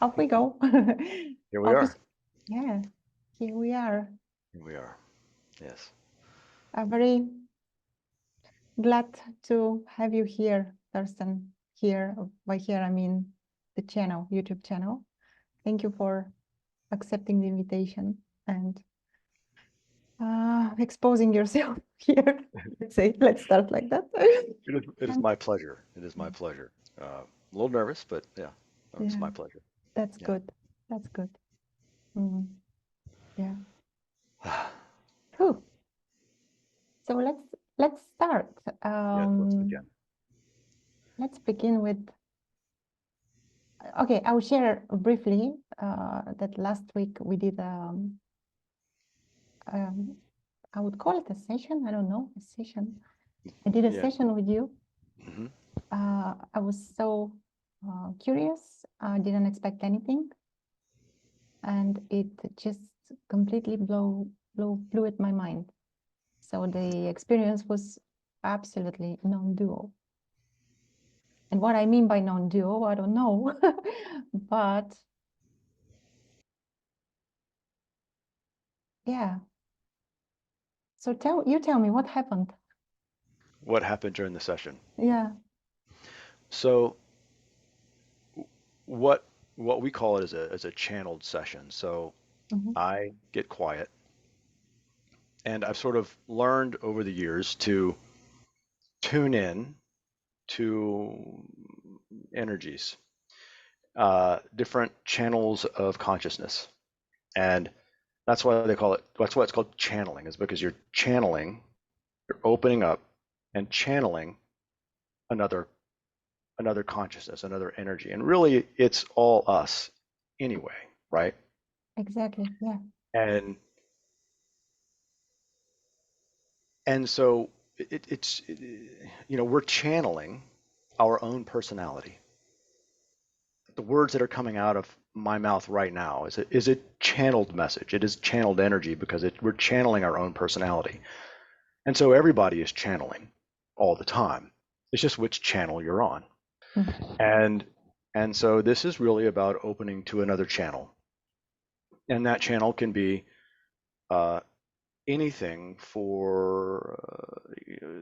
off we go. Here we are. Yeah, here we are. Here we are. Yes. I'm very glad to have you here, Thurston. Here, by here I mean the channel, YouTube channel. Thank you for accepting the invitation and exposing yourself here. Let's start like that. It is my pleasure. It is my pleasure. A little nervous, but yeah, it's Yeah, my pleasure. that's Yeah. good. That's good. Mm, yeah. Whew. So let's start. Yes, let's begin. Let's begin with. Okay, I will share briefly that last week we did. I would call it a session. I don't know, a session. I did a Yeah. session with you. Hmm. I was so curious. I didn't expect anything, and it just completely blew at my mind. So the experience was absolutely non-dual. And what I mean by non-dual, I don't know, but yeah. So tell me what happened. What happened during the session? Yeah. So what what we call it is a channeled session. So Mhm. I get quiet, and I've sort of learned over the years to tune in to energies, different channels of consciousness. And that's why they call it, that's why it's called channeling, is because you're channeling, you're opening up and channeling another another consciousness, another energy. And really it's all us anyway, right? Exactly. Yeah. And so we're channeling our own personality. The words that are coming out of my mouth right now is a channeled message. It is channeled energy because we're channeling our own personality. And so everybody is channeling all the time. It's just which channel you're on. Mm. And so this is really about opening to another channel. And that channel can be uh, anything for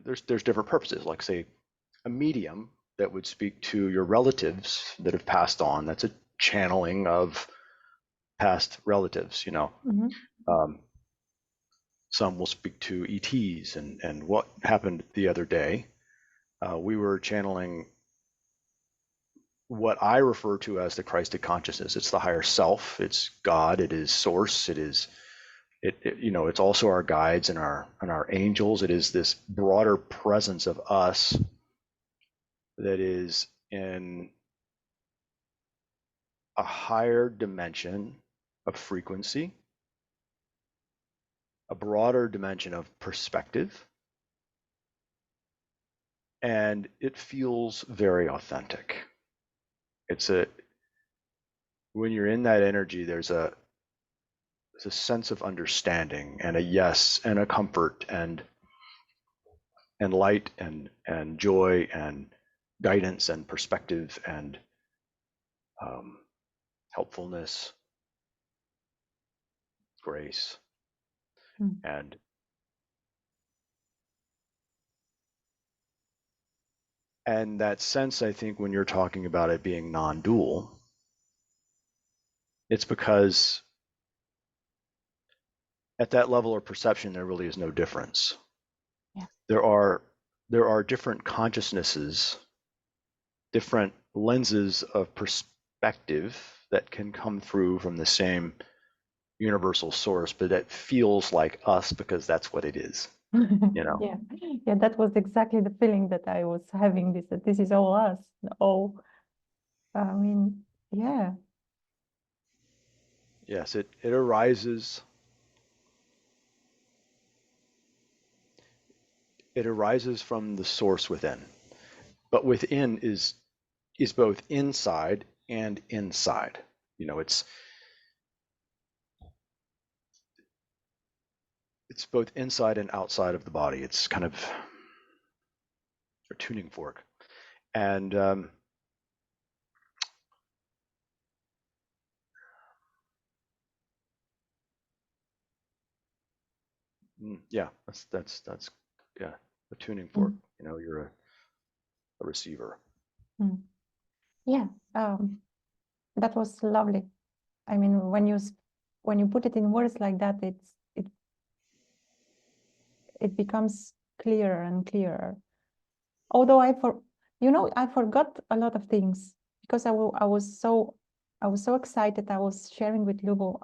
there's different purposes, like say a medium that would speak to your relatives that have passed on. That's a channeling of past relatives, you know. Mhm. Um, some will speak to ETs, and what happened the other day. We were channeling what I refer to as the Christed consciousness. It's the higher self. It's God. It is Source. It's also our guides and our angels. It is this broader presence of us that is in a higher dimension of frequency, a broader dimension of perspective, and it feels very authentic. It's a When you're in that energy, there's a sense of understanding and a yes and a comfort and light and joy and guidance and perspective and um, helpfulness, grace, Mm. and that sense. I think when you're talking about it being non-dual, it's because at that level of perception, there really is no difference. Yeah. There are different consciousnesses, different lenses of perspective that can come through from the same universal source, but that feels like us because that's what it is, you know? Yeah. Yeah. That was exactly the feeling that I was having. That this is all us. All. I mean, yeah. Yes, it arises. It arises from the source within, but within is both inside and inside. You know, it's both inside and outside of the body. It's kind of a tuning fork, and Yeah, that's yeah, a tuning fork. Mm, You're a receiver. mm. Yeah, that was lovely. I mean, when you put it in words like that, it becomes clearer and clearer. Although I forgot a lot of things because I was so excited. I was sharing with Lubo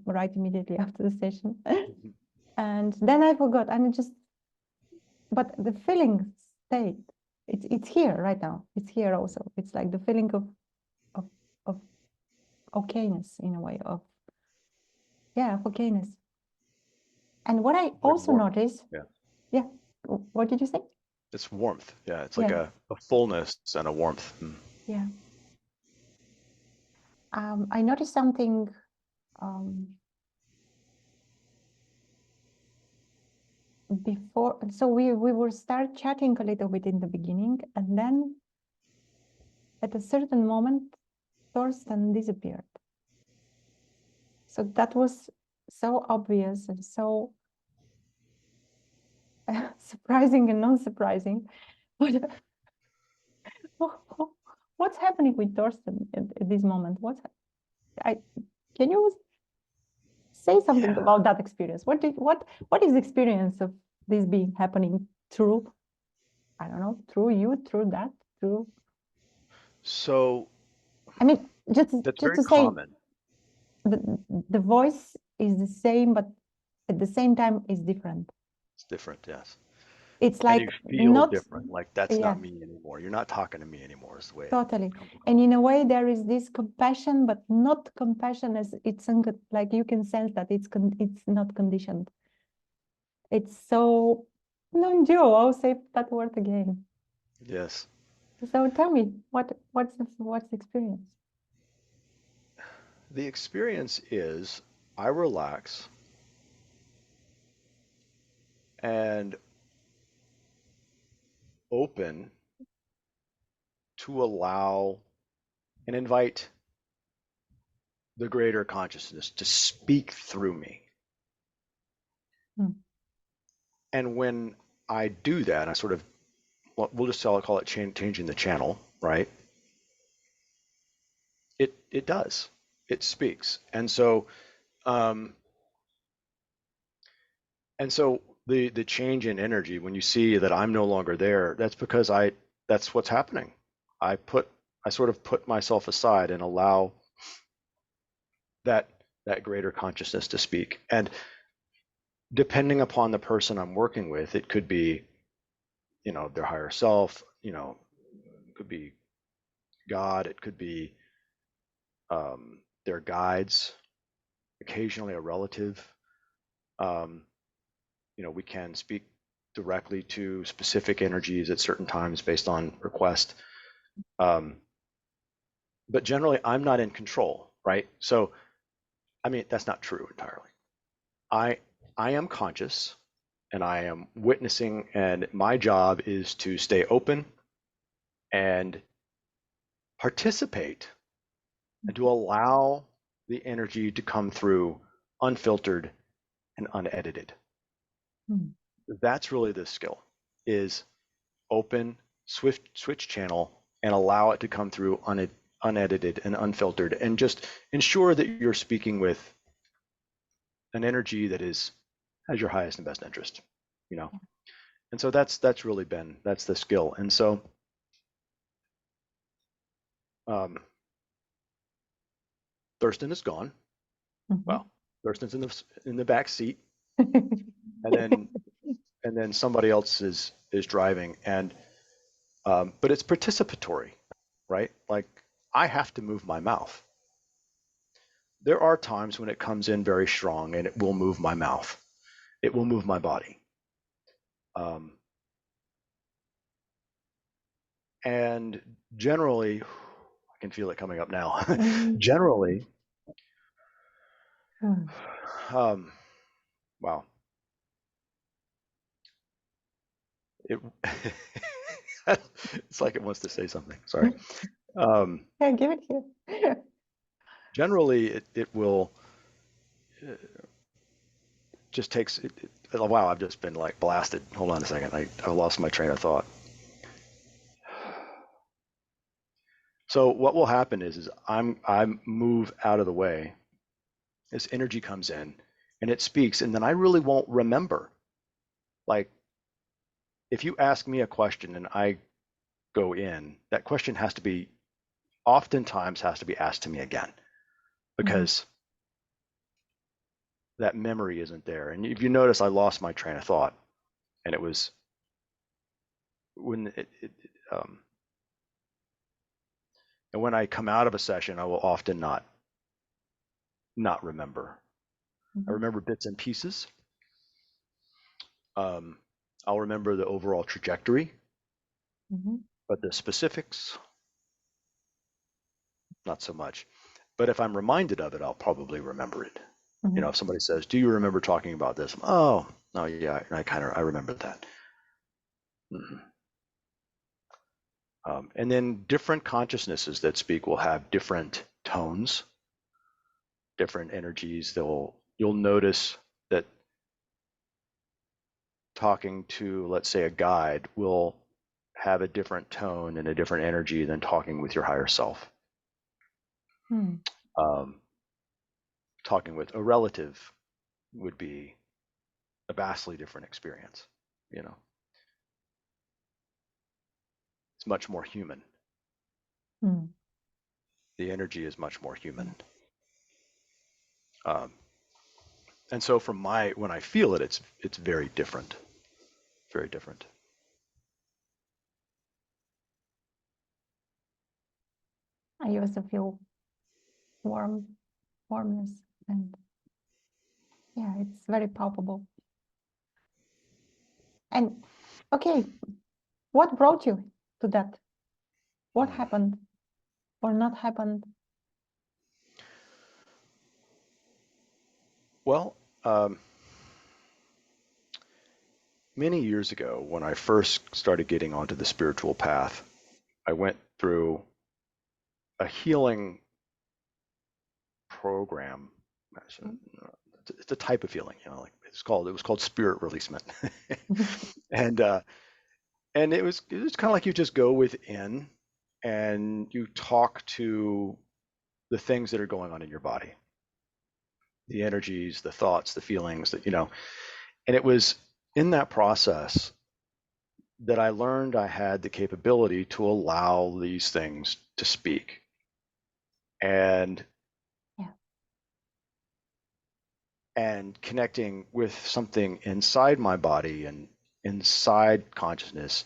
right immediately after the session, Mhm. and then I forgot. And but the feeling stayed. It's here right now. It's here also. It's like the feeling of of okayness in a way of okayness. And what I It's like also warmth. noticed, Yeah, yeah, what did you say? it's warmth. Yeah, it's like Yeah, a fullness and a warmth. yeah. I noticed something before. So we will start chatting a little bit in the beginning, and then at a certain moment, Thorsten disappeared. So that was so obvious and so surprising and non-surprising. But what's happening with Thorsten at this moment? I can you say something Yeah. about that experience? What is the experience of this being happening through, I don't know, through you, through that, through, So I mean, that's just very to say common. the voice is the same, but at the same time is different. It's different, yes. It's And like you feel not, different. Like that's yeah, not me anymore. You're not talking to me anymore. Is the way it totally. comes And across. in a way, there is this compassion, but not compassion as like you can sense that it's not conditioned. It's so non-dual. I'll say that word again. Yes. So tell me, what's the experience? The experience is I relax and open to allow and invite the greater consciousness to speak through me. Hmm. And when I do that, I sort of, well, we'll just call it changing the channel, right? It does. It speaks. Um, and so the change in energy, when you see that I'm no longer there, that's because that's what's happening. I put I sort of put myself aside and allow that that greater consciousness to speak. And depending upon the person I'm working with, it could be, their higher self, it could be God, it could be their guides, occasionally a relative. Um, we can speak directly to specific energies at certain times based on request. Um, but generally, I'm not in control, right? So, I mean, that's not true entirely. I I am conscious and I am witnessing, and my job is to stay open and participate and to allow the energy to come through unfiltered and unedited. Hmm. That's really the skill, is open, swift switch channel and allow it to come through unedited and unfiltered, and just ensure that you're speaking with an energy that has your highest and best interest, you know. And so that's really been that's the skill. And so um, Thurston is gone. Mhm. Well, Thurston's in the back seat, and then somebody else is driving, and but it's participatory, right? Like I have to move my mouth. There are times when it comes in very strong, and it will move my mouth. It will move my body. Um, and generally, I can feel it coming up now. Mm. Generally, Hmm. um, wow, it it's like it wants to say something. Sorry. Um, Yeah, give it here. Generally, it will just takes wow, I've just been like blasted. Hold on a second. I lost my train of thought. So what will happen is I move out of the way. This energy comes in and it speaks, and then I really won't remember. Like if you ask me a question and I go in, that question oftentimes has to be asked to me again because that memory isn't there. And if you notice, I lost my train of thought, and it was when um, and when I come out of a session, I will often not remember. I remember bits and pieces. I'll remember the overall trajectory, but the specifics, not so much. But if I'm reminded of it, I'll probably remember it. You know, if somebody says, "Do you remember talking about this?" Oh, no, yeah, I remember that. And then different consciousnesses that speak will have different tones, different energies. You'll notice that talking to, let's say, a guide will have a different tone and a different energy than talking with your higher self. Talking with a relative would be a vastly different experience. You know, it's much more human. The energy is much more human. And so when I feel it, it's very different, very different. I also feel warmness, and yeah, it's very palpable. And okay, what brought you to that? What happened or not happened? Well, many years ago, when I first started getting onto the spiritual path, I went through a healing program. It's a type of healing, you know, like it was called spirit releasement. and it was kind of like you just go within and you talk to the things that are going on in your body, the energies, the thoughts, the feelings that, you know, and it was in that process that I learned I had the capability to allow these things to speak. And and connecting with something inside my body and inside consciousness,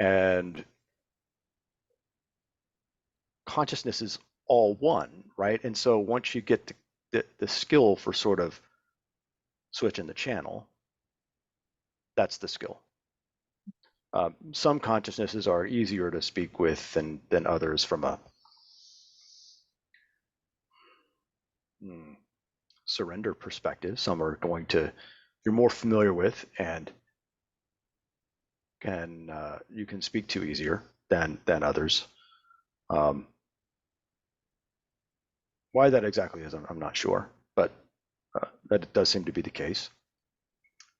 and consciousness is all one, right? And so once you get the skill for sort of switching the channel, that's the skill. Some consciousnesses are easier to speak with than others from a surrender perspective. Some are going to you're more familiar with and you can speak to easier than others. Why that exactly is, I'm not sure, but that does seem to be the case.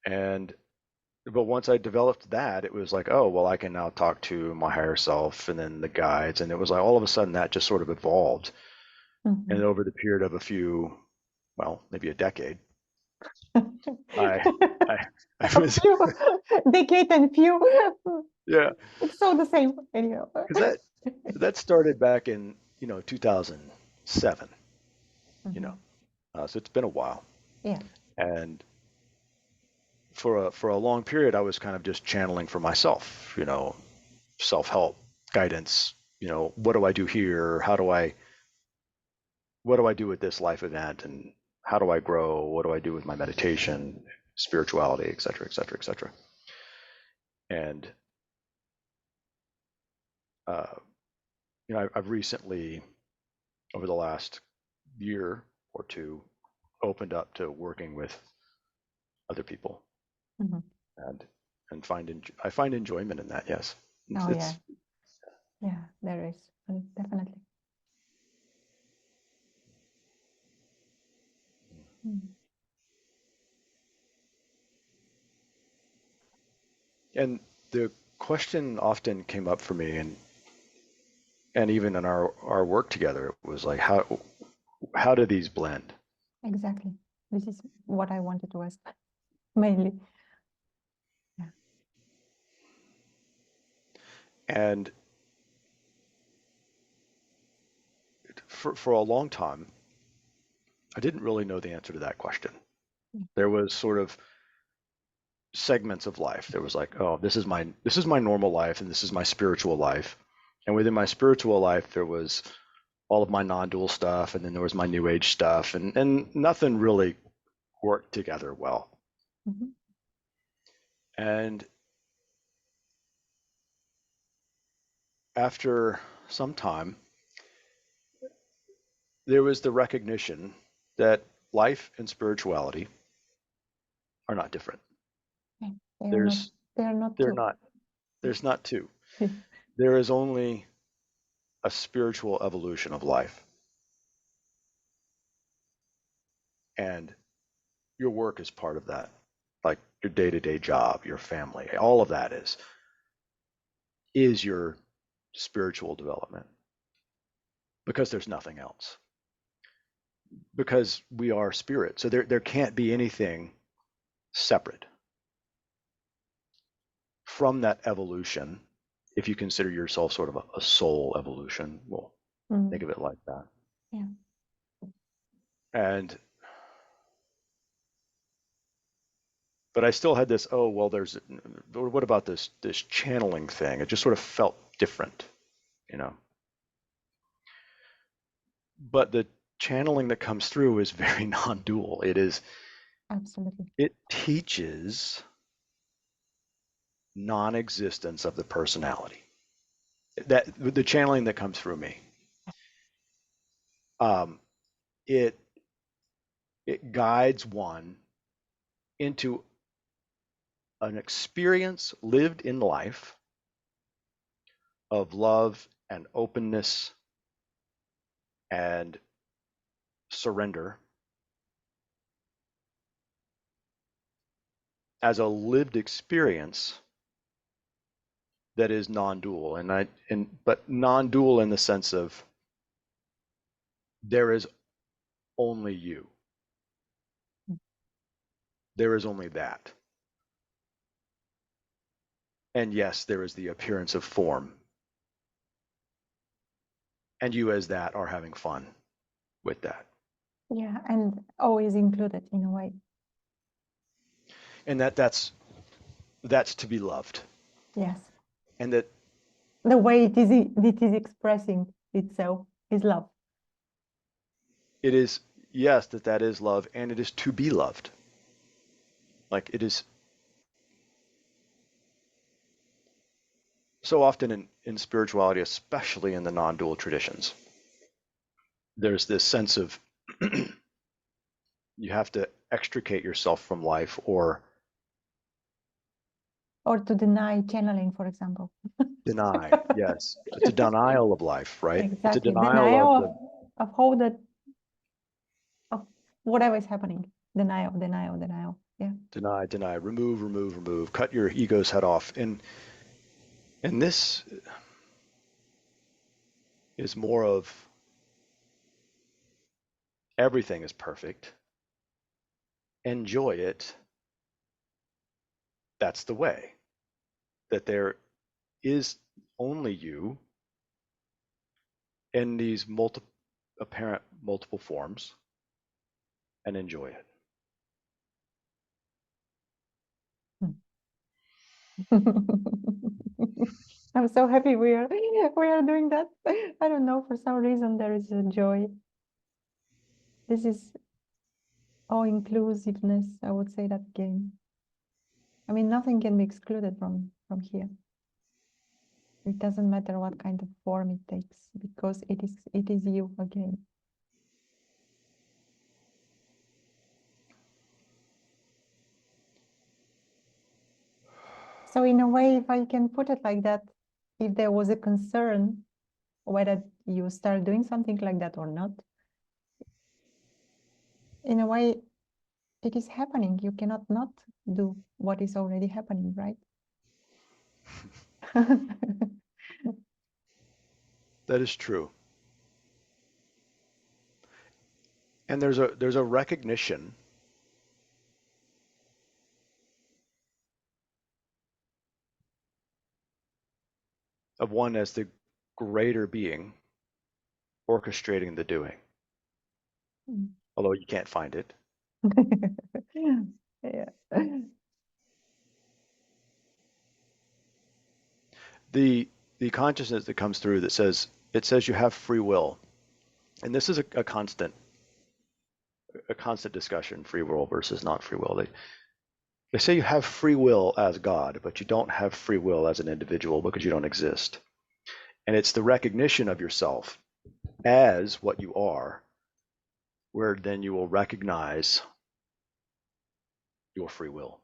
But once I developed that, it was like, oh, well, I can now talk to my higher self and then the guides. And it was like all of a sudden that just sort of evolved. And over the period of maybe a decade, I was decade and few. Yeah, It's so the same anyhow. because that started back in 2007. So it's been a while. Yeah. And for a long period, I was kind of just channeling for myself, self-help guidance. What do I do here? What do I do with this life event? And how do I grow? What do I do with my meditation, spirituality, et cetera, et cetera, et cetera. And, I've recently, over the last year or two, opened up to working with other people and I find enjoyment in that. Yes. Yeah, there is definitely. And the question often came up for me, and even in our work together, it was like, how do these blend? Exactly. This is what I wanted to ask mainly. Yeah. And for a long time, I didn't really know the answer to that question. Mm. There was sort of segments of life. There was like, oh, this is my normal life, and this is my spiritual life. And within my spiritual life, there was all of my non-dual stuff, and then there was my new age stuff, and nothing really worked together well. Mhm. And after some time, there was the recognition that life and spirituality are not different. Okay. They are not. There's They are not they're two. not there's not two. Yeah. There is only a spiritual evolution of life, and your work is part of that. Like your day-to-day job, your family, all of that is your spiritual development, because there's nothing else. Because we are spirit. So there can't be anything separate from that evolution. If you consider yourself sort of a soul evolution, we'll think Mm. of it like that. Yeah. And but I still had this, oh well, there's what about this channeling thing? It just sort of felt different, you know. But the channeling that comes through is very non-dual. Absolutely. It teaches non-existence of the personality. That the channeling that comes through me, um, it it guides one into an experience lived in life of love and openness and surrender as a lived experience that is non-dual. But non-dual in the sense of there is only you. Mm. There is only that. And yes, there is the appearance of form. And you as that are having fun with that. Yeah, and always included in a way. And that's to be loved. Yes. And that The way it is expressing itself is love. it is, yes, that is love, and it is to be loved. Like it is so often in spirituality, especially in the non-dual traditions, there's this sense of you have to extricate yourself from life or Or to deny channeling, for example. deny. Yes, it's a denial of life, right? It's a Exactly. denial Denial of of, the of how that of whatever is happening. Denial, denial, denial. Yeah. deny, remove, cut your ego's head off. And this is more of everything is perfect. Enjoy it. That's the way. That there is only you in these apparent multiple forms, and enjoy it. I'm so happy we are doing that. I don't know, for some reason there is a joy. This is all inclusiveness, I would say that again. I mean, nothing can be excluded from here. It doesn't matter what kind of form it takes, because it is you again. So in a way, if I can put it like that, if there was a concern whether you start doing something like that or not, in a way, it is happening. You cannot not do what is already happening, right? That is true. And there's a recognition of one as the greater being orchestrating the doing, although you can't find it. Yeah. The consciousness that comes through that says it says you have free will, and this is a constant discussion: free will versus not free will. They say you have free will as God, but you don't have free will as an individual because you don't exist. And it's the recognition of yourself as what you are, where then you will recognize your free will.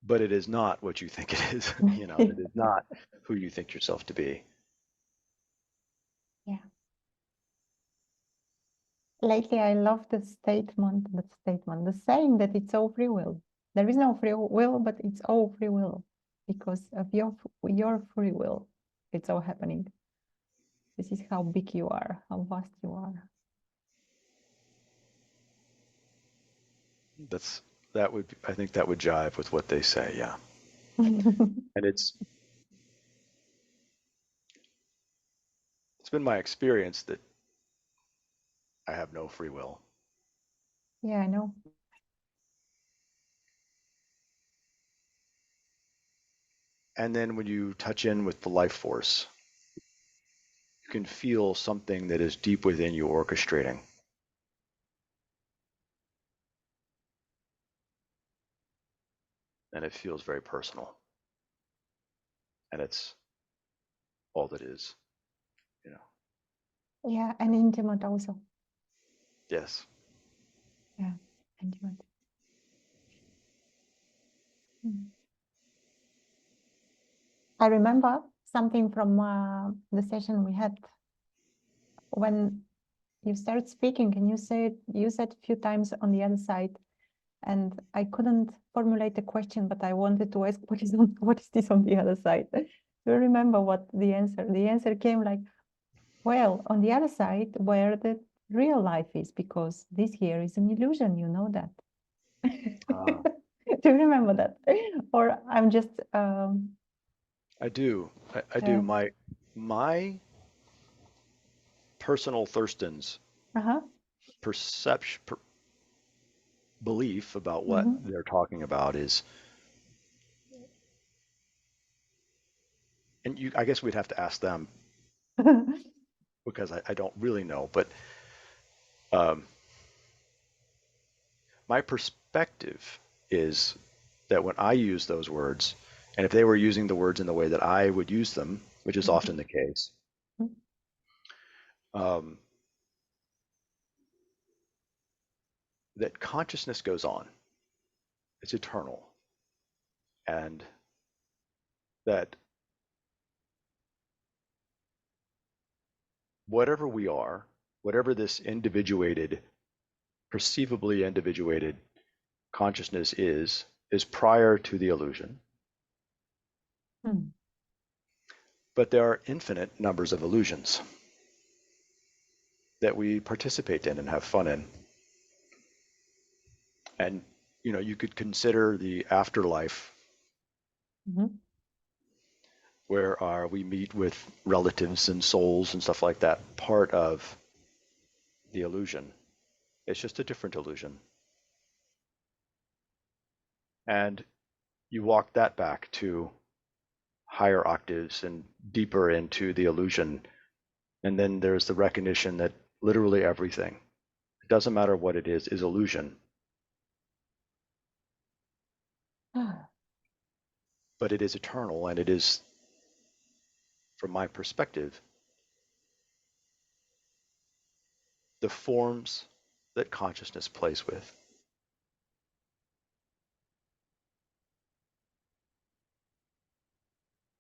But it is not what you think it is. It is not who you think yourself to be. Yeah. Lately, I love the saying that it's all free will. There is no free will, but it's all free will because of your free will. It's all happening. This is how big you are, how vast you are. I think that would jive with what they say, yeah. And it's been my experience that I have no free will. Yeah, I know. And then when you touch in with the life force, you can feel something that is deep within you orchestrating. And it feels very personal. And it's all that is, you know. Yeah, and intimate also. Yes. Yeah, intimate. I remember something from the session we had when you started speaking, and you said a few times on the other side, and I couldn't formulate a question, but I wanted to ask what is this on the other side? Do you remember what the answer? The answer came like, well, on the other side, where the real life is, because this here is an illusion, you know that. Do you remember that? Or I'm just I do. I do. My personal Thurston's uh-huh. perception, belief about what Mm-hmm. they're talking about is, and I guess we'd have to ask them because I don't really know, but um, my perspective is that when I use those words, and if they were using the words in the way that I would use them, which is often the case, um, that consciousness goes on. It's eternal. And that whatever we are, whatever this individuated, perceivably individuated consciousness is prior to the illusion. Mm. But there are infinite numbers of illusions that we participate in and have fun in. And you could consider the afterlife Mm-hmm. where we meet with relatives and souls and stuff like that, part of the illusion. It's just a different illusion. And you walk that back to higher octaves and deeper into the illusion. And then there's the recognition that literally everything, it doesn't matter what it is illusion. But it is eternal, and it is, from my perspective, the forms that consciousness plays with.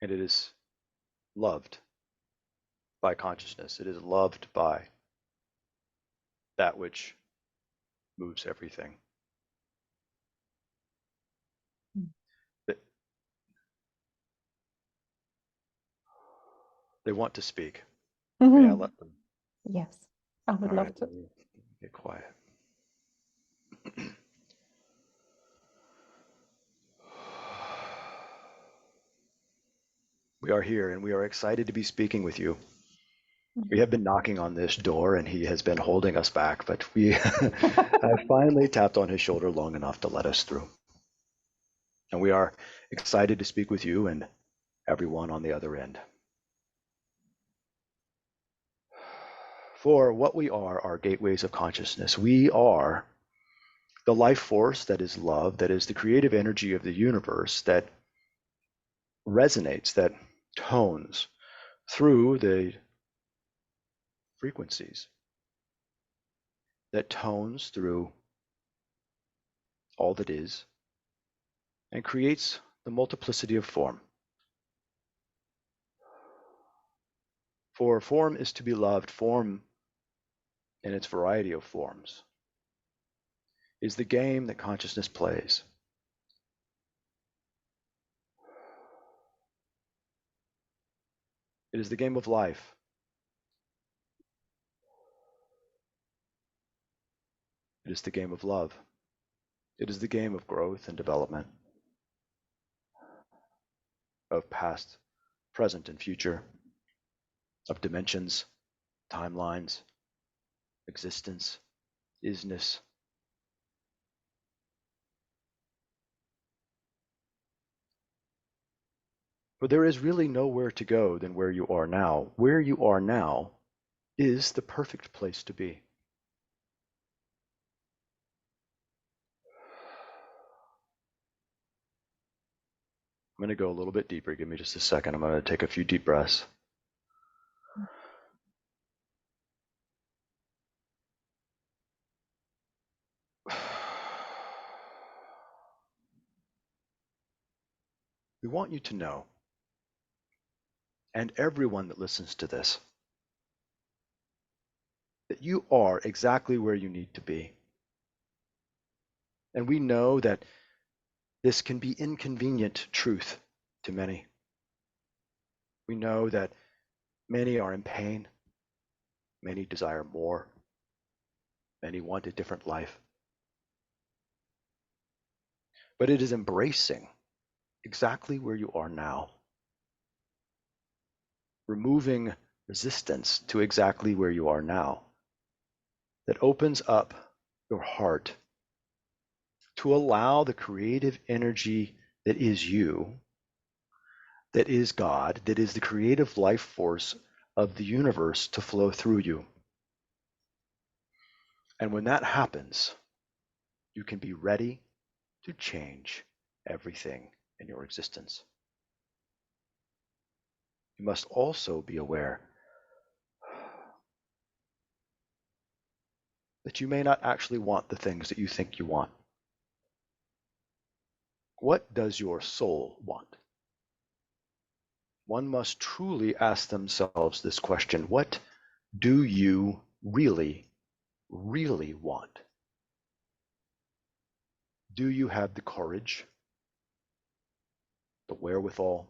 And it is loved by consciousness. It is loved by that which moves everything. Mm. They want to speak. May I let them? Yes, I would All love right, to. let me get quiet. We are here and we are excited to be speaking with you. We have been knocking on this door and he has been holding us back, but we have finally tapped on his shoulder long enough to let us through. And we are excited to speak with you and everyone on the other end. For what we are gateways of consciousness. We are the life force that is love, that is the creative energy of the universe that resonates, that tones through the frequencies, that tones through all that is, and creates the multiplicity of form. For form is to be loved, form in its variety of forms is the game that consciousness plays. It is the game of life. It is the game of love. It is the game of growth and development, of past, present, and future, of dimensions, timelines, existence, isness. For there is really nowhere to go than where you are now. Where you are now is the perfect place to be. I'm going to go a little bit deeper. Give me just a second. I'm going to take a few deep breaths. We want you to know, and everyone that listens to this, that you are exactly where you need to be. And we know that this can be inconvenient truth to many. We know that many are in pain, many desire more, many want a different life. But it is embracing exactly where you are now, removing resistance to exactly where you are now, that opens up your heart to allow the creative energy that is you, that is God, that is the creative life force of the universe to flow through you. And when that happens, you can be ready to change everything in your existence. You must also be aware that you may not actually want the things that you think you want. What does your soul want? One must truly ask themselves this question: what do you really, really want? Do you have the courage, the wherewithal,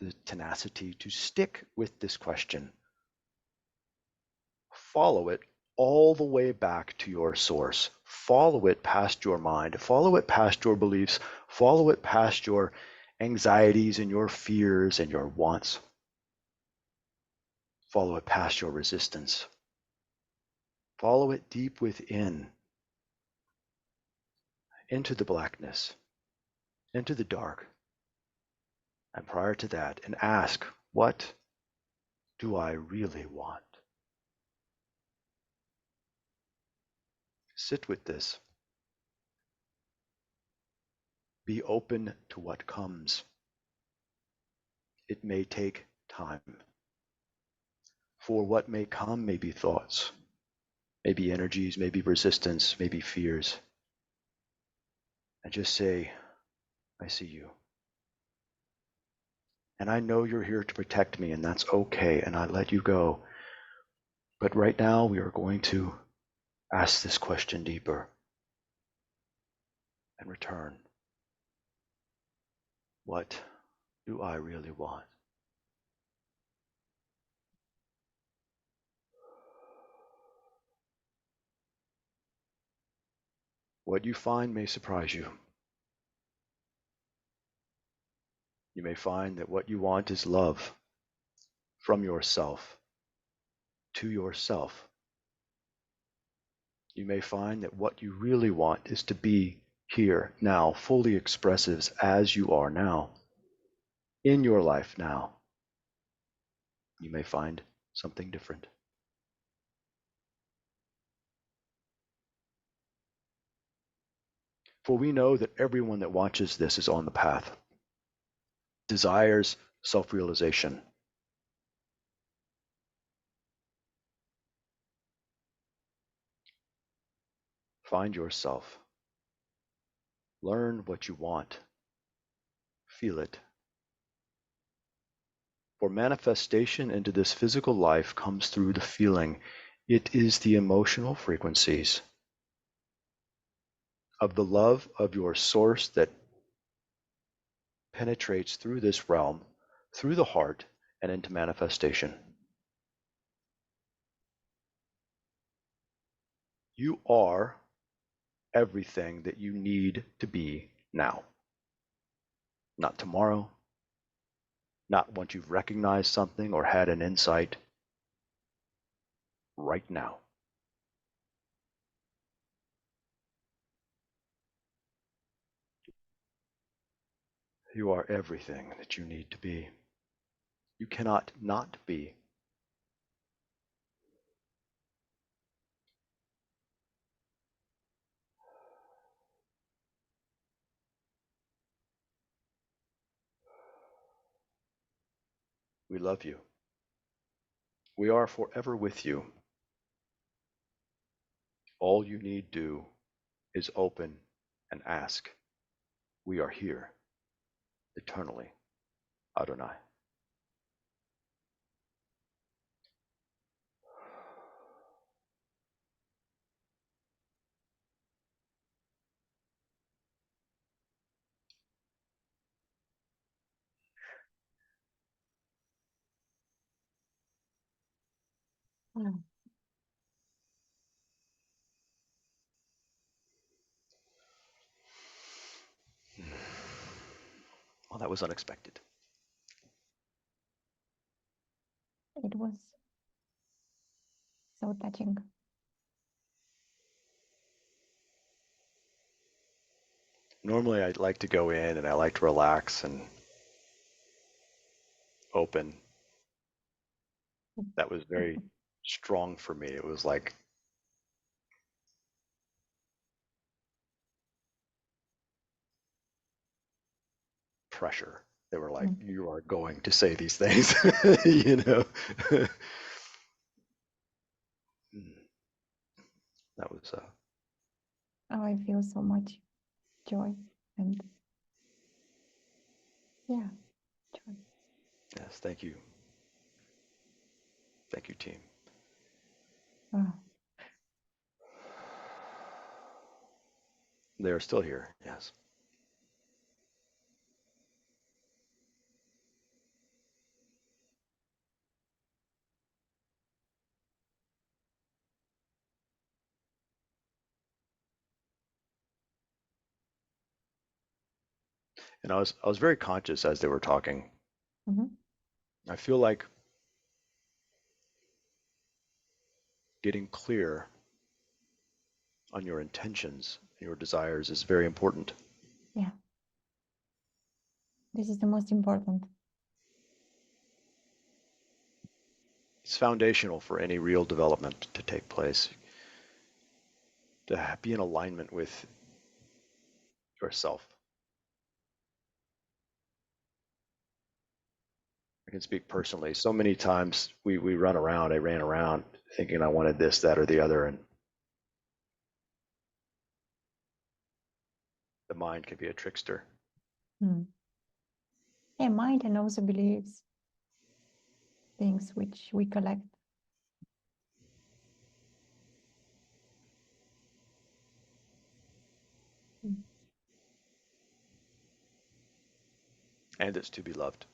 the tenacity to stick with this question? Follow it all the way back to your source. Follow it past your mind. Follow it past your beliefs. Follow it past your anxieties and your fears and your wants. Follow it past your resistance. Follow it deep within, into the blackness, into the dark. And prior to that, and ask, what do I really want? Sit with this. Be open to what comes. It may take time. For what may come may be thoughts, maybe energies, maybe resistance, maybe fears. And just say, I see you. And I know you're here to protect me, and that's okay, and I let you go. But right now, we are going to ask this question deeper and return. What do I really want? What you find may surprise you. You may find that what you want is love from yourself to yourself. You may find that what you really want is to be here now, fully expressive as you are now, in your life now. You may find something different. For we know that everyone that watches this is on the path, desires self-realization. Find yourself. Learn what you want. Feel it. For manifestation into this physical life comes through the feeling. It is the emotional frequencies of the love of your source that penetrates through this realm, through the heart, and into manifestation. You are everything that you need to be now. Not tomorrow, not once you've recognized something or had an insight. Right now. You are everything that you need to be. You cannot not be. We love you. We are forever with you. All you need do is open and ask. We are here eternally. Adonai. Wow. Well, that was unexpected. It was so touching. Normally, I like to go in and I like to relax and open. That was very strong for me. It was like pressure. They were like, Mm. you are going to say these things, you know. That was Oh, I feel so much joy and yeah, joy. yes, thank you, team. Oh, They are still here, yes. And I was very conscious as they were talking. mhm. I feel like getting clear on your intentions, your desires is very important. Yeah, this is the most important. It's foundational for any real development to take place. To be in alignment with yourself. I can speak personally. So many times we run around, I ran around thinking I wanted this, that, or the other, and the mind can be a trickster. Mm. Yeah, mind and also beliefs, things which we collect. Mm. and it's to be loved.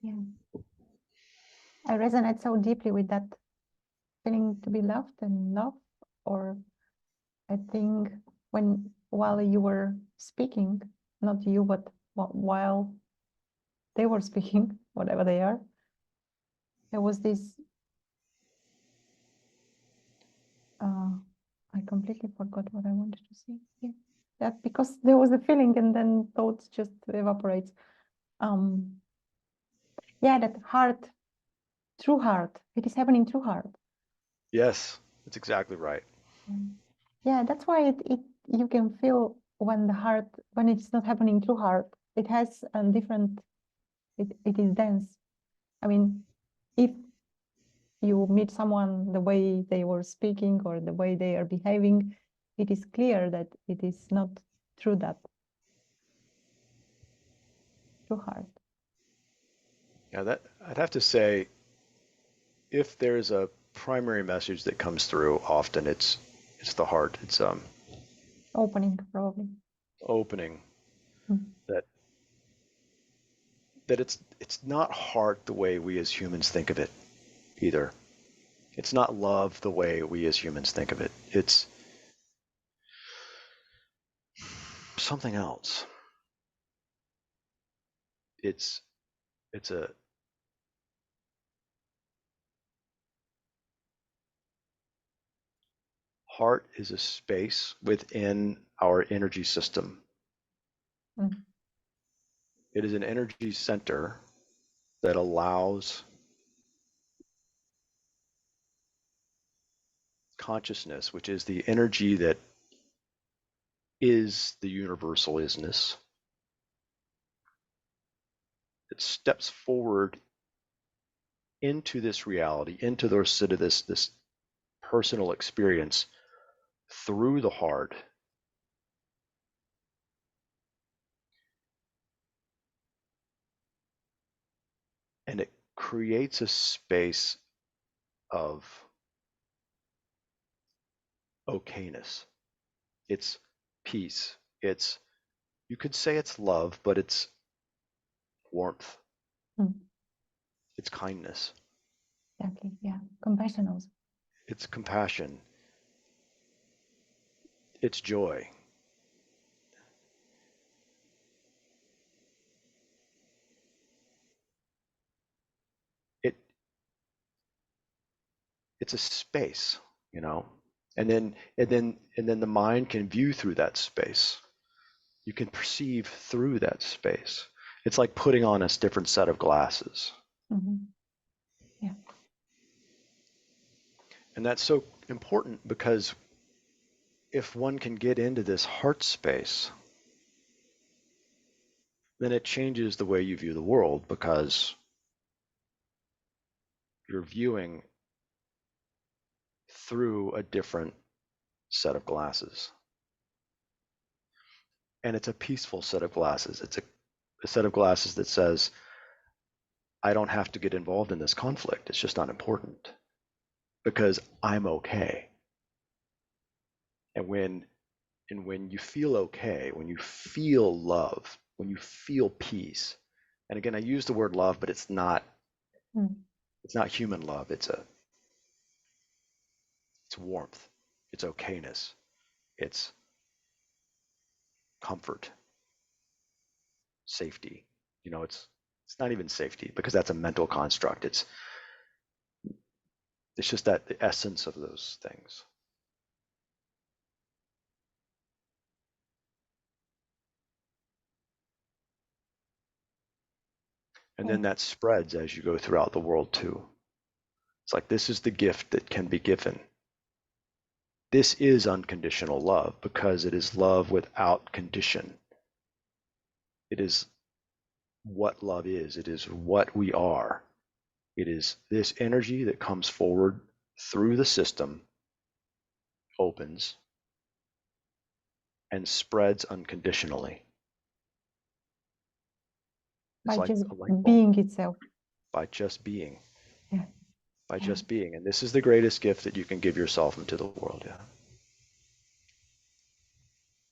Yeah. I resonate so deeply with that feeling to be loved and love. Or I think while you were speaking, not you, but while they were speaking, whatever they are, there was this, I completely forgot what I wanted to say here. That because there was a feeling and then thoughts just evaporates. Yeah, that heart, true heart. It is happening through heart. Yes, that's exactly right. Yeah, that's why it you can feel when the heart, when it's not happening through heart, it has a different, it is dense. I mean, if you meet someone the way they were speaking or the way they are behaving, it is clear that it is not through that, through heart. Now that I'd have to say, if there's a primary message that comes through, often it's the heart. It's Opening, probably. opening Mm. that it's not heart the way we as humans think of it either. It's not love the way we as humans think of it. It's something else. It's it's a heart is a space within our energy system. Mm. It is an energy center that allows consciousness, which is the energy that is the universal isness, that steps forward into this reality, into the sort of this personal experience through the heart, and it creates a space of okayness. It's peace. It's, you could say it's love, but it's warmth. Mm. It's kindness. Exactly. Yeah. Compassion also. It's compassion. It's joy. It it's a space, you know. And then the mind can view through that space. You can perceive through that space. It's like putting on a different set of glasses. Mm-hmm. Yeah. And that's so important because if one can get into this heart space, then it changes the way you view the world because you're viewing through a different set of glasses. And it's a peaceful set of glasses. It's a set of glasses that says, I don't have to get involved in this conflict. It's just not important because I'm okay. And when you feel okay, when you feel love, when you feel peace, and again, I use the word love, but Mm. it's not human love. It's warmth, it's okayness, it's comfort, safety. You know, it's not even safety because that's a mental construct. It's just that the essence of those things. And Yeah. then that spreads as you go throughout the world too. It's like this is the gift that can be given. This is unconditional love because it is love without condition. It is what love is. It is what we are. It is this energy that comes forward through the system, opens, and spreads unconditionally. It's By like just a light bulb being itself. by just being, Yeah. by Yeah. just being. And this is the greatest gift that you can give yourself into the world. Yeah.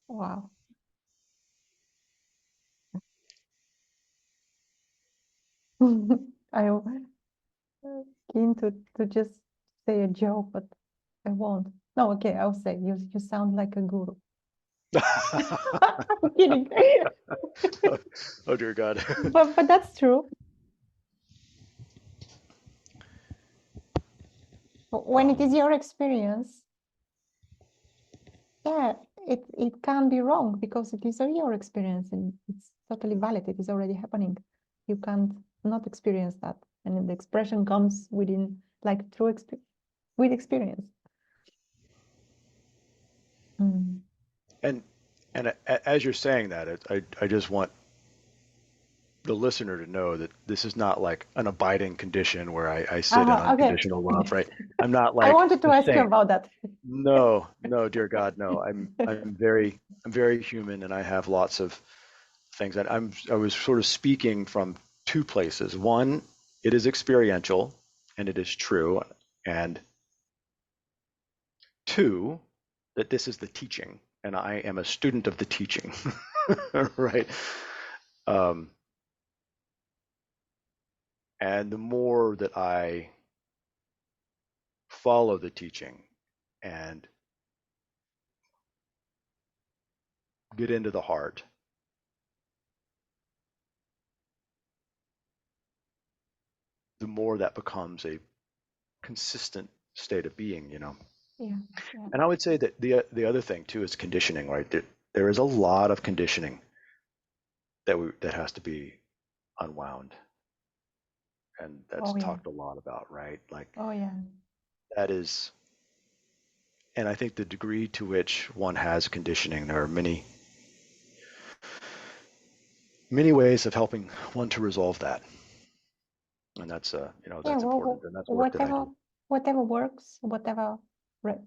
Wow. I keen to just say a joke, but I won't. No, okay, I'll say you sound like a guru. I'm kidding. Oh dear God. But that's true. When it is your experience, yeah, it can be wrong because it is your experience and it's totally valid. It is already happening. You can't not experience that, and the expression comes within like through with experience. Mm. And as you're saying that, I just want the listener to know that this is not like an abiding condition where I sit in Okay. unconditional love, right? I'm not I like wanted to a ask you saint. about that. No, no, dear God, no. I'm very human, and I have lots of things that I was sort of speaking from two places. One, it is experiential and it is true, and two, that this is the teaching, and I am a student of the teaching, right? Um, and the more that I follow the teaching and get into the heart, the more that becomes a consistent state of being, you know. Yeah, yeah. And I would say that the other thing too is conditioning, right? There is a lot of conditioning that has to be unwound, and that's Oh yeah. talked a lot about, right? Like Oh yeah. that is, and I think the degree to which one has conditioning, there are many ways of helping one to resolve that, and that's Yeah. that's Well, important, and that's work that I whatever do. whatever works, whatever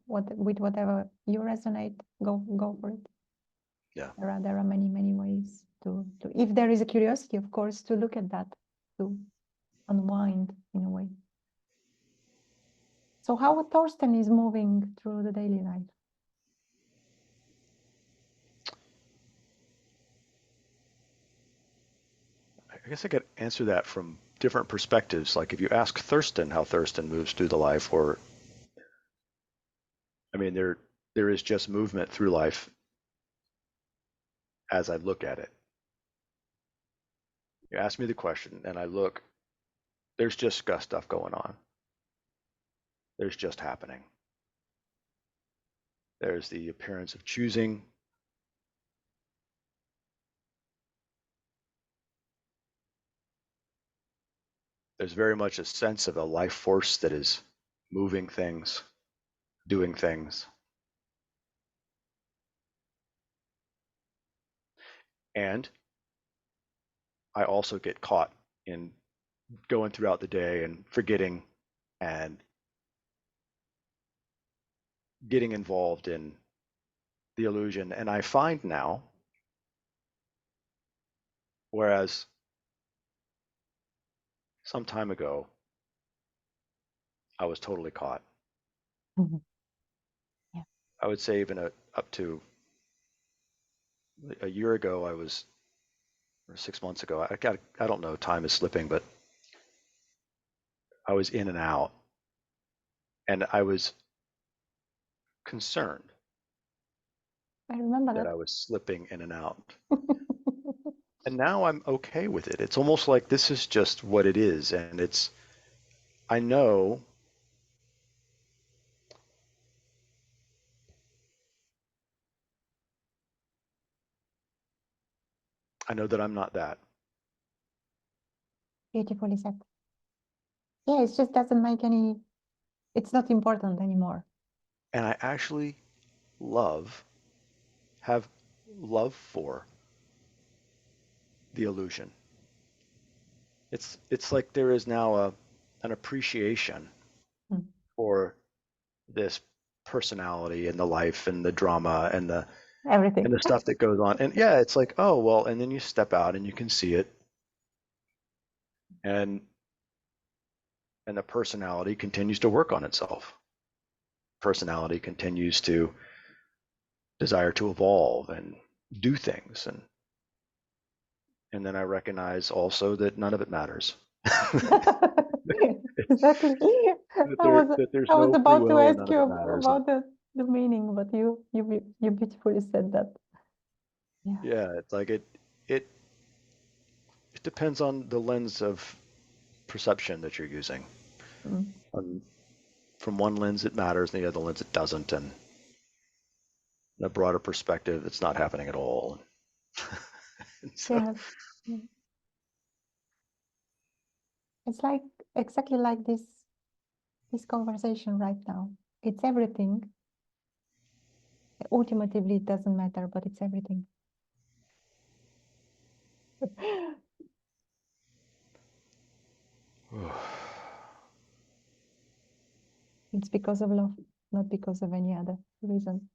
with whatever you resonate, go for it. Yeah. There are many ways to if there is a curiosity, of course, to look at that, to unwind in a way. So how Thorsten is moving through the daily life? I guess I could answer that from different perspectives. Like if you ask Thurston how Thurston moves through the life, or I mean, there is just movement through life as I look at it. You ask me the question, and I look. There's just stuff going on. There's just happening. There's the appearance of choosing. There's very much a sense of a life force that is moving things, doing things. And I also get caught in going throughout the day and forgetting and getting involved in the illusion. And I find now, whereas some time ago, I was totally caught. Mhm. Yeah. I would say even up to a year ago, or 6 months ago, I don't know, time is slipping, but I was in and out, and I was concerned I remember that that. I was slipping in and out. And now I'm okay with it. It's almost like this is just what it is, and I know that I'm not that. Beautifully said. Yeah, it just doesn't make any, it's not important anymore. And I actually love have love for the illusion. It's like there is now an appreciation Mm. for this personality and the life and the drama and Everything. the stuff that goes on. And yeah, it's like, oh well, and then you step out and you can see it, and the personality continues to work on itself. Personality continues to desire to evolve and do things, and then I recognize also that none of it matters. Exactly. that there's I was no free about to will or ask none of you it matters. about the meaning, but you beautifully said that. Yeah. Yeah, it's like it it depends on the lens of perception that you're using. Mm. From one lens it matters, and the other lens it doesn't, and in a broader perspective, it's not happening at all. And so, Yeah. Yeah. It's like exactly like this conversation right now. It's everything. Ultimately, it doesn't matter, but it's everything. It's because of love, not because of any other reason.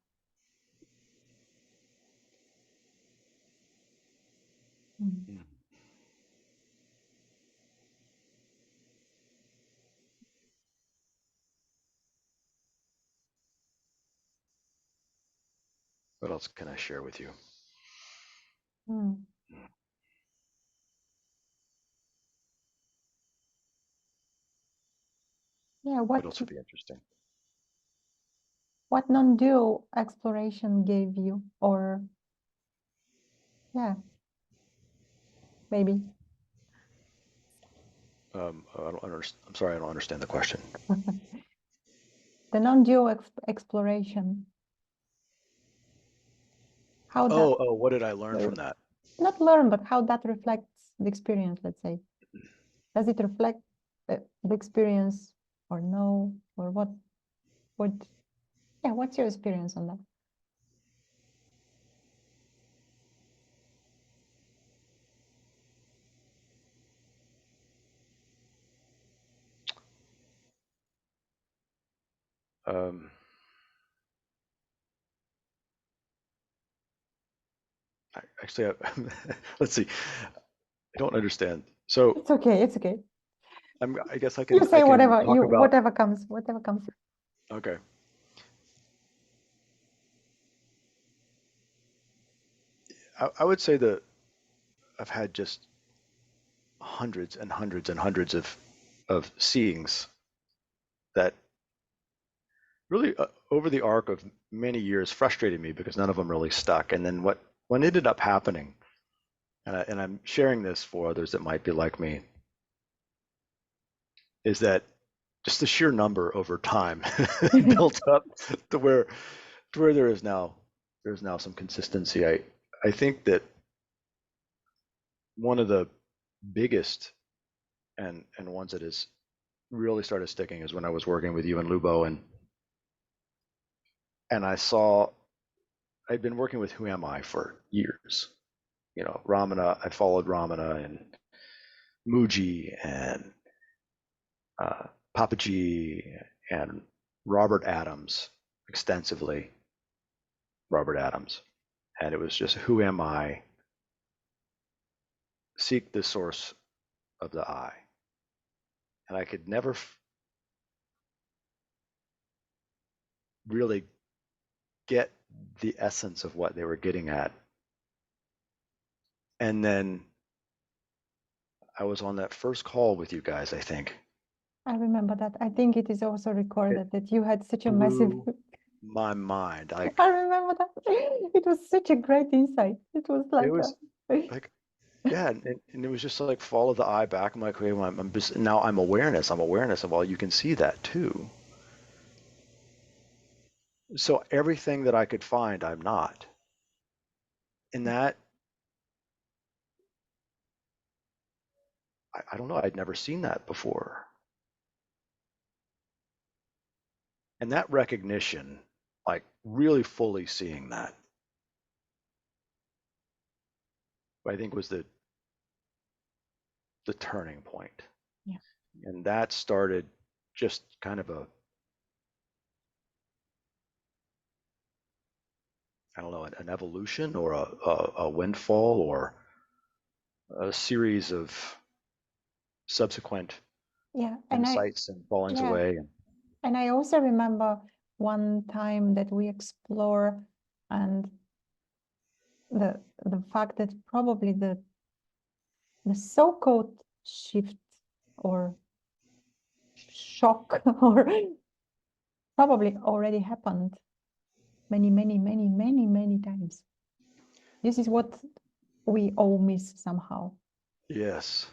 Mm. what else can I share with you? Mm. Yeah, What else would be interesting? what non-dual exploration gave you, or yeah, maybe. I'm sorry, I don't understand the question. The non-dual exploration, how that Oh, what did I learn from that? not learn, but how that reflects the experience, let's say. Does it reflect the experience or no? Or what yeah, what's your experience on that? Um, Actually, let's see. I don't understand. So It's okay, it's okay. I guess I You I say can whatever, talk you about. whatever comes. Okay. I would say that I've had just hundreds and hundreds and hundreds of seeings that really over the arc of many years frustrated me because none of them really stuck. And then what ended up happening, and I'm sharing this for others that might be like me, is that just the sheer number over time built up to where there's now some consistency. I think that one of the biggest and ones that has really started sticking is when I was working with you and Lubo, and I'd been working with Who Am I for years. You know, Ramana, I followed Ramana and Muji and Papaji and Robert Adams extensively. Robert Adams. And it was just, who am I? Seek the source of the I. And I could never really get the essence of what they were getting at. And then I was on that first call with you guys, I think. I remember that. I think it is also It recorded that you had such a massive. blew my mind. I remember that. It was such a great insight. It was It like was like, yeah, and it was just like follow the eye back. I'm like, okay, well, I'm just now I'm awareness. I'm awareness, and well, you can see that too. So everything that I could find, I'm not. And that I don't know. I'd never seen that before. And that recognition, like really fully seeing that, I think was the turning point. yeah. And that started just kind of I don't know, an evolution or a windfall or a series of subsequent Yeah. insights and fallings Yeah. away. And I also remember one time that we explore and the fact that probably the so-called shift or shock or probably already happened many, many, many, many, many times. This is what we all miss somehow. Yes.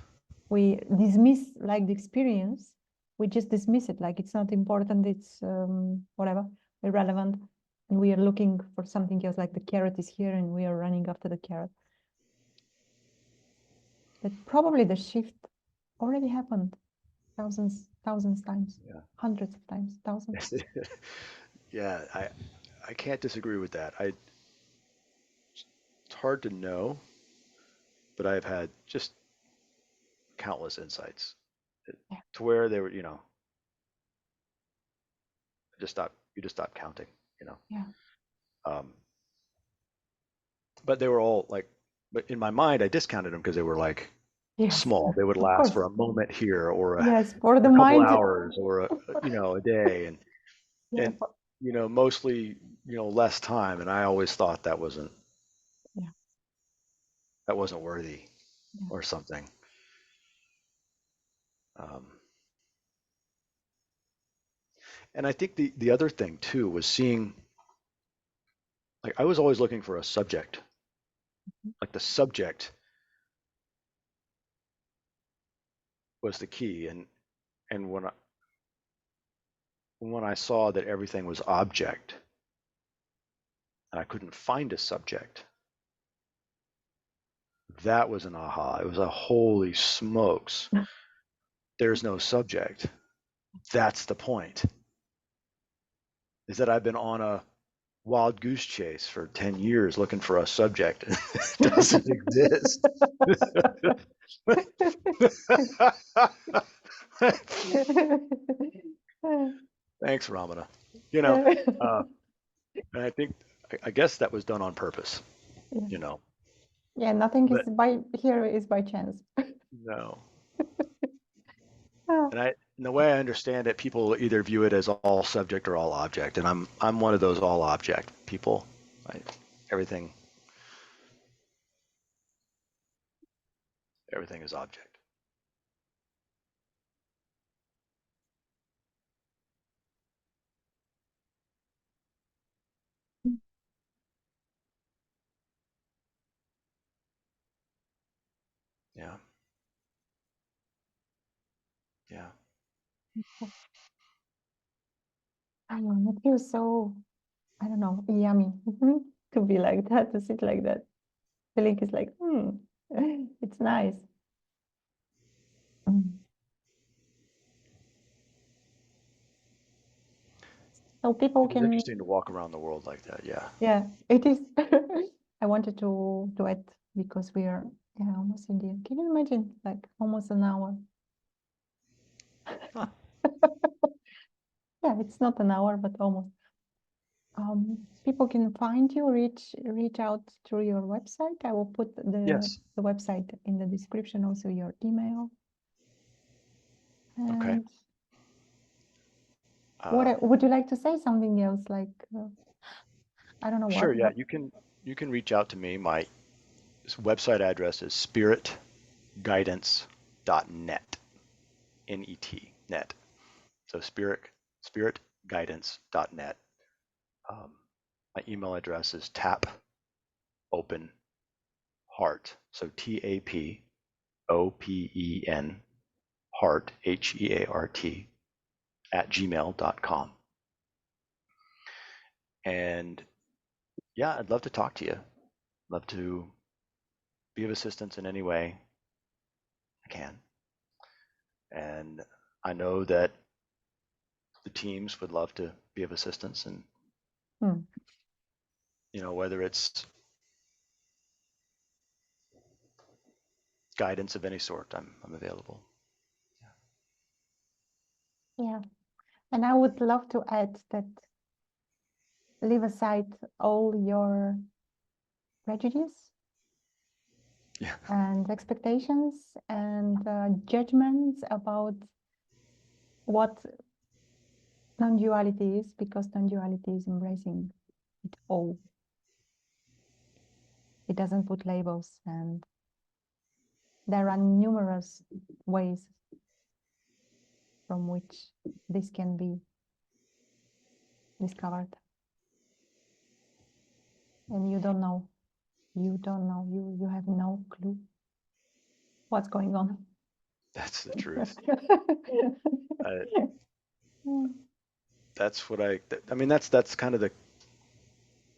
We dismiss like the experience. We just dismiss it like it's not important. It's whatever, irrelevant. And we are looking for something else, like the carrot is here and we are running after the carrot. But probably the shift already happened thousands times, Yeah. hundreds of times, thousands. Yeah, I can't disagree with that. It's hard to know, but I've had just countless insights Yeah. to where they were, you just stop counting, Yeah. Um, but they were all like, but in my mind, I discounted them because they were like Yes, small. They would of last course. for a moment here or Yes, for the a couple mind. hours or a day Yeah. and mostly, less time. And I always thought Yeah. that wasn't worthy Yeah. or something. Um, and I think the other thing too was seeing, like, I was always looking for a subject, like the subject was the key. And when I saw that everything was object and I couldn't find a subject, that was an aha. It was a holy smokes. There's no subject. That's the point. Is that I've been on a wild goose chase for 10 years looking for a subject. It doesn't exist. Thanks, Ramana. You know, uh, and I guess that was done on purpose, Yeah. Yeah, nothing is but by chance. no. Ah, And the way I understand it, people either view it as all subject or all object, and I'm one of those all object people. I, everything everything is object. Yeah, yeah. it feels so, I don't know, yummy to be like that, to sit like that. Feeling is like, it's nice. Mm. So people It is can, interesting to walk around the world like that. Yeah. yeah, it is. I wanted to do it because we are, yeah, almost in the end. Can you imagine, like almost an hour? Huh. Yeah, it's not an hour, but almost. People can find you, reach out through your website. I will put Yes. the website in the description, also your email. Okay. And Um, would you like to say something else? Like, I don't know sure. Yeah. what. You can reach out to me. My website address is spiritguidance.net. Net. Net. So spiritguidance.net. Um, my email address is tapopenheart. So TAPOPEN heart HEART @gmail.com. And yeah, I'd love to talk to you. Love to be of assistance in any way I can. And I know that the teams would love to be of assistance, and Hmm. whether it's guidance of any sort, I'm available. Yeah. And I would love to add that leave aside all your prejudice Yeah. and expectations and judgments about what non-duality is, because non-duality is embracing it all. It doesn't put labels, and there are numerous ways from which this can be discovered. And you don't know. You don't know. You have no clue what's going on. That's the truth. That's what I mean, that's kind of the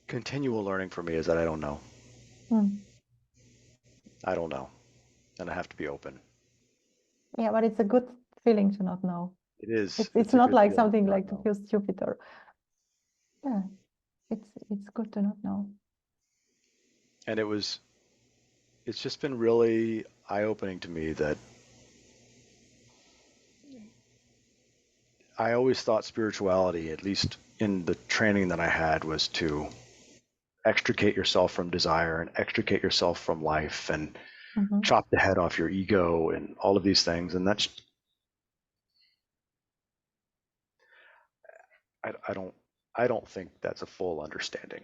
continual learning for me, is that I don't know. I don't know. And I have to be open. Yeah, but it's a good feeling to not know. It is. It's a not good like feeling something not like to know. feel stupid or yeah. It's good to not know. And it's just been really eye-opening to me that I always thought spirituality, at least in the training that I had, was to extricate yourself from desire and extricate yourself from life and chop the head off your ego and all of these things. And that's, I don't think that's a full understanding.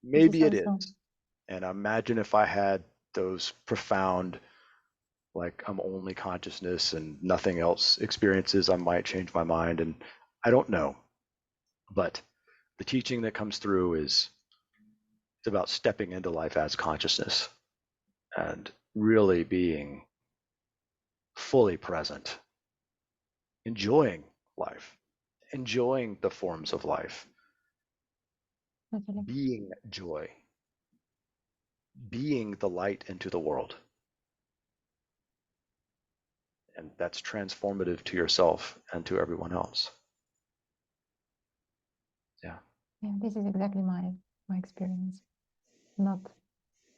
Maybe it is. And imagine if I had those profound, like I'm only consciousness and nothing else experiences, I might change my mind. And I don't know. But the teaching that comes through is it's about stepping into life as consciousness and really being fully present, enjoying life, enjoying the forms of life, being joy, being the light into the world. And that's transformative to yourself and to everyone else. Yeah. Yeah, this is exactly my experience. Not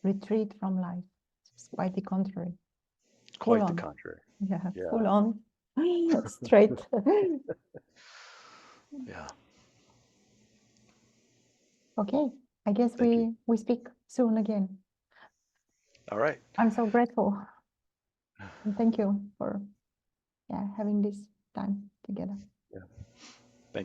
retreat from life. It's quite the contrary. Quite the contrary. Yeah, Yeah. full on, straight. Yeah. Okay, I guess we speak soon again. All right. I'm so grateful. And thank you for having this time together. Yeah.